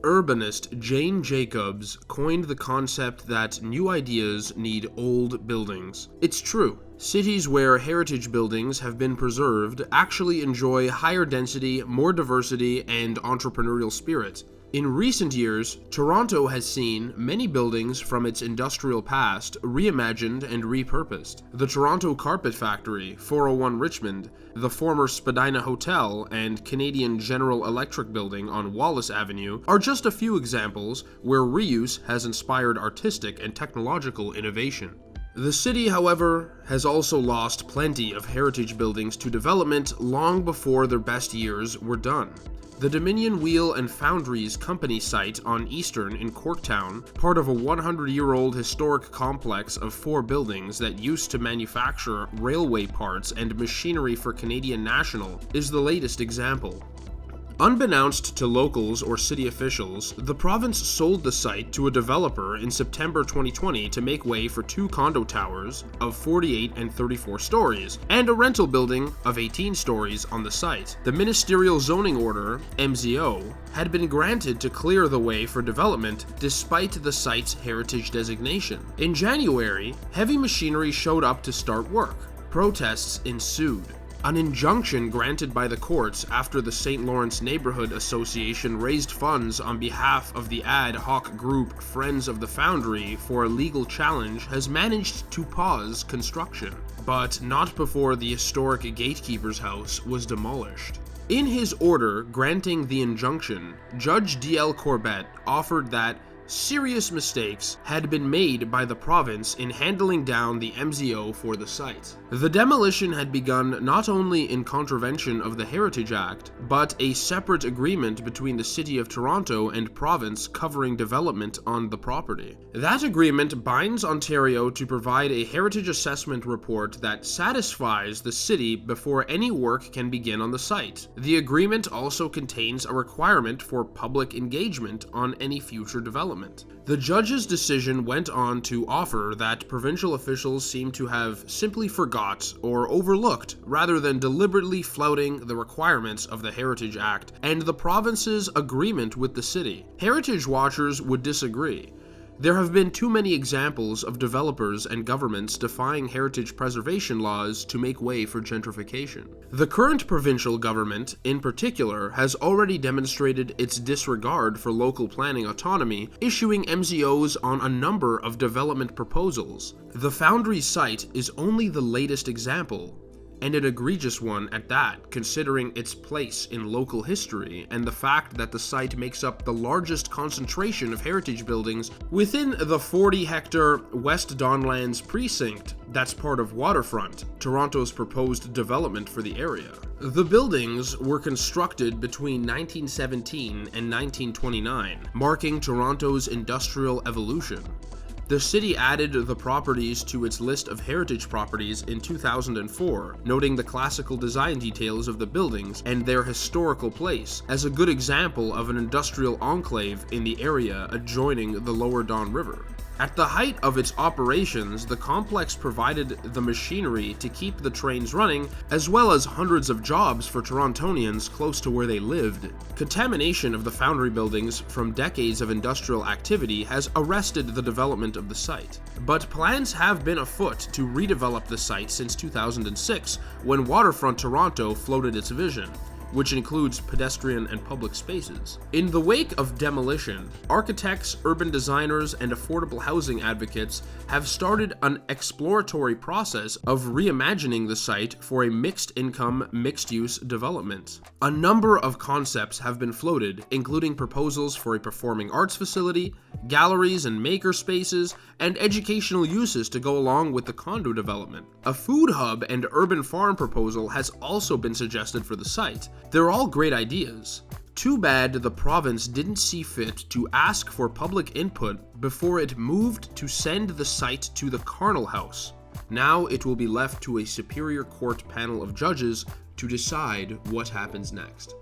Urbanist Jane Jacobs coined the concept that new ideas need old buildings. It's true. Cities where heritage buildings have been preserved actually enjoy higher density, more diversity, and entrepreneurial spirit. In recent years, Toronto has seen many buildings from its industrial past reimagined and repurposed. The Toronto Carpet Factory, 401 Richmond, the former Spadina Hotel, and Canadian General Electric building on Wallace Avenue are just a few examples where reuse has inspired artistic and technological innovation. The city, however, has also lost plenty of heritage buildings to development long before their best years were done. The Dominion Wheel and Foundries Company site on Eastern in Corktown, part of a 100-year-old historic complex of 4 buildings that used to manufacture railway parts and machinery for Canadian National, is the latest example. Unbeknownst to locals or city officials, the province sold the site to a developer in September 2020 to make way for 2 condo towers of 48 and 34 stories, and a rental building of 18 stories on the site. The Ministerial Zoning Order, MZO, had been granted to clear the way for development despite the site's heritage designation. In January, heavy machinery showed up to start work. Protests ensued. An injunction granted by the courts after the St. Lawrence Neighborhood Association raised funds on behalf of the ad hoc group Friends of the Foundry for a legal challenge has managed to pause construction, but not before the historic Gatekeeper's House was demolished. In his order granting the injunction, Judge D.L. Corbett offered that serious mistakes had been made by the province in handling down the MZO for the site. The demolition had begun not only in contravention of the Heritage Act, but a separate agreement between the City of Toronto and province covering development on the property. That agreement binds Ontario to provide a heritage assessment report that satisfies the city before any work can begin on the site. The agreement also contains a requirement for public engagement on any future development. The judge's decision went on to offer that provincial officials seem to have simply forgot or overlooked rather than deliberately flouting the requirements of the Heritage Act and the province's agreement with the city. Heritage watchers would disagree. There have been too many examples of developers and governments defying heritage preservation laws to make way for gentrification. The current provincial government, in particular, has already demonstrated its disregard for local planning autonomy, issuing MZOs on a number of development proposals. The Foundry site is only the latest example, and an egregious one at that, considering its place in local history and the fact that the site makes up the largest concentration of heritage buildings within the 40-hectare West Don Lands precinct that's part of Waterfront, Toronto's proposed development for the area. The buildings were constructed between 1917 and 1929, marking Toronto's industrial evolution. The city added the properties to its list of heritage properties in 2004, noting the classical design details of the buildings and their historical place as a good example of an industrial enclave in the area adjoining the Lower Don River. At the height of its operations, the complex provided the machinery to keep the trains running, as well as hundreds of jobs for Torontonians close to where they lived. Contamination of the Foundry buildings from decades of industrial activity has arrested the development of the site. But plans have been afoot to redevelop the site since 2006, when Waterfront Toronto floated its vision, which includes pedestrian and public spaces. In the wake of demolition, architects, urban designers, and affordable housing advocates have started an exploratory process of reimagining the site for a mixed-income, mixed-use development. A number of concepts have been floated, including proposals for a performing arts facility, galleries and maker spaces, and educational uses to go along with the condo development. A food hub and urban farm proposal has also been suggested for the site. They're all great ideas. Too bad the province didn't see fit to ask for public input before it moved to send the site to the Carnal House. Now it will be left to a Superior Court panel of judges to decide what happens next.